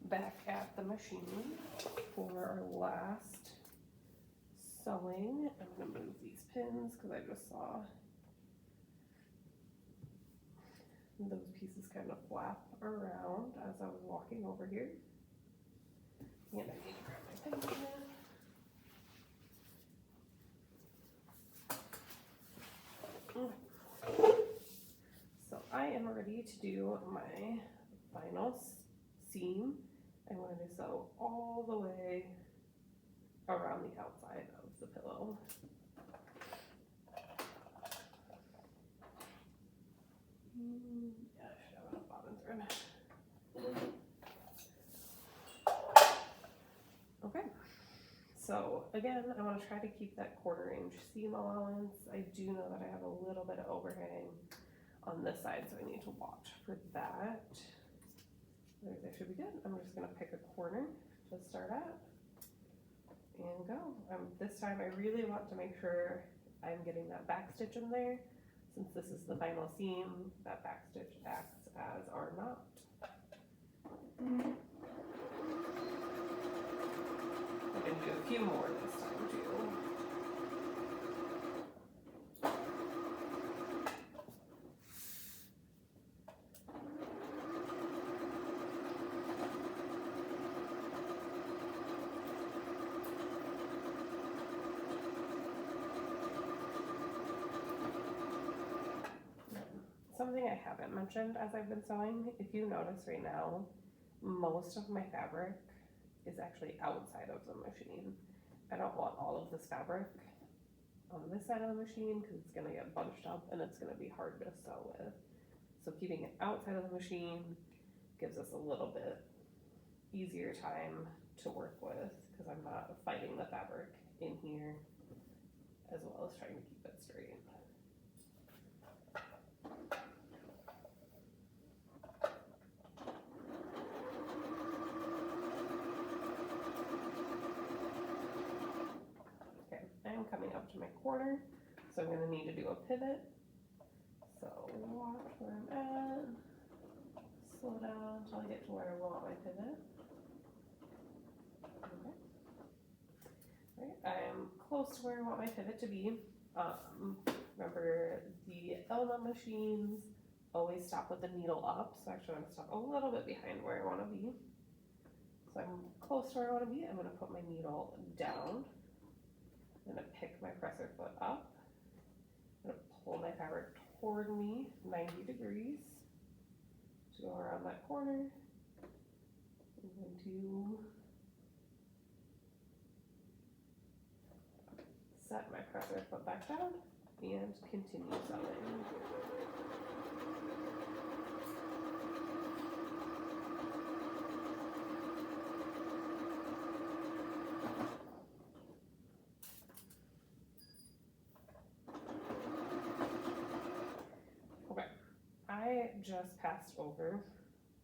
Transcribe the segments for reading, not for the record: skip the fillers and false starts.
back at the machine for our last sewing. I'm gonna move these pins because I just saw those pieces kind of flap around as I was walking over here. And I need to grab my pins again. So I am ready to do my final seam. I'm going to sew all the way around the outside of the pillow. Yeah, I should have enough bobbin thread. Okay, so again, I want to try to keep that 1/4 inch seam allowance. I do know that I have a little bit of overhang on this side, so I need to watch for that. They should be good. I'm just gonna pick a corner to start at and go. This time I really want to make sure I'm getting that back stitch in there. Since this is the final seam, that back stitch acts as our knot. I can do a few more this time too. Something I haven't mentioned as I've been sewing, if you notice right now, most of my fabric is actually outside of the machine. I don't want all of this fabric on this side of the machine because it's gonna get bunched up and it's gonna be hard to sew with. So keeping it outside of the machine gives us a little bit easier time to work with because I'm not fighting the fabric in here as well as trying to keep it straight. I'm coming up to my corner, so I'm going to need to do a pivot. So watch where I'm at, slow down until I get to where I want my pivot. Okay. Right, I'm close to where I want my pivot to be. Remember the Elma machines always stop with the needle up, so actually I'm going to stop a little bit behind where I want to be. So I'm close to where I want to be. I'm going to put my needle down. I'm going to pick my presser foot up. I'm going to pull my fabric toward me 90 degrees to go around that corner. I'm going to set my presser foot back down and continue sewing. I just passed over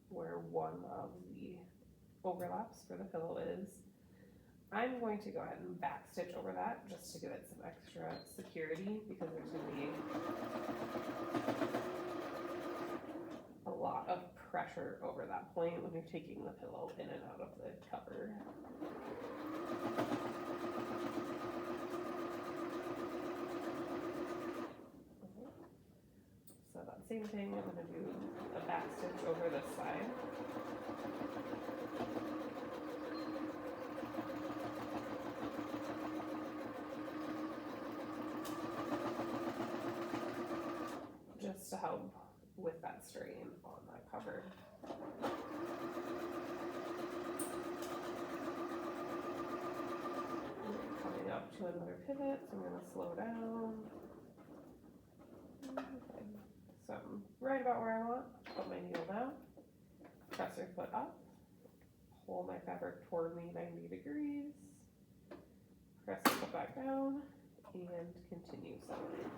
where one of the overlaps for the pillow is. I'm going to go ahead and back stitch over that just to give it some extra security because there's going to be a lot of pressure over that point when you're taking the pillow in and out of the cover. So that same thing, I'm going to do a back stitch over this side. Just to help with that strain on that cover. Coming up to another pivot, so I'm going to slow down. Okay. So I'm right about where I want, put my needle down, presser foot up, pull my fabric toward me 90 degrees, press the foot back down, and continue sewing.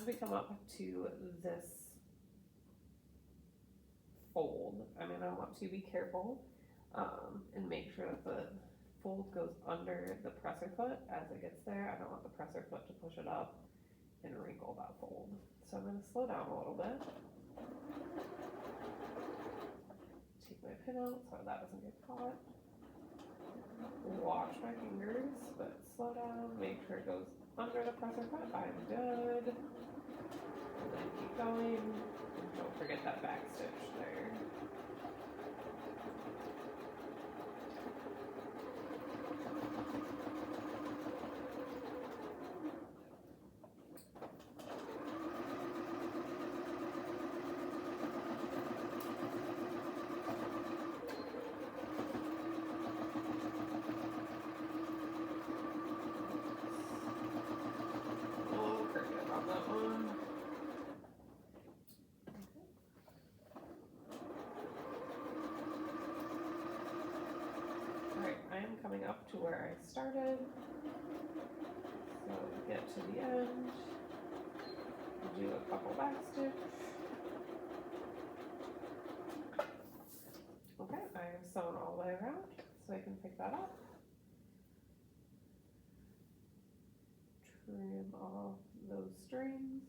as we come up to this fold, I'm gonna want to be careful and make sure that the fold goes under the presser foot as it gets there. I don't want the presser foot to push it up and wrinkle that fold. So I'm gonna slow down a little bit. Take my pin out so that doesn't get caught. Watch my fingers, but slow down, make sure it goes under the presser foot. I'm good. And then keep going. And don't forget that back stitch there. Coming up to where I started. So get to the end, do a couple back stitch. Okay, I have sewn all the way around, so I can pick that up. Trim off those strings.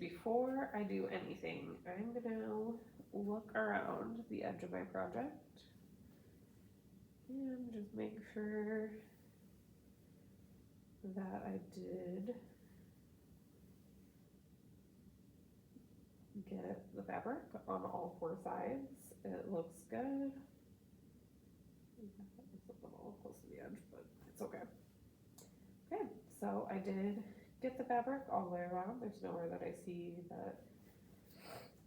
Before I do anything, I'm gonna look around the edge of my project and just make sure that I did get the fabric on all 4 sides. It looks good. It's a little close to the edge, but it's okay. Okay, so I did get the fabric all the way around. There's nowhere that I see that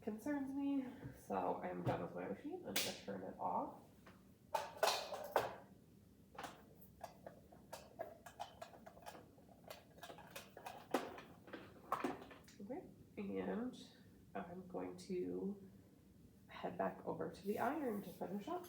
concerns me. So I'm done with my machine. I'm gonna turn it off. And I'm going to head back over to the iron to finish up.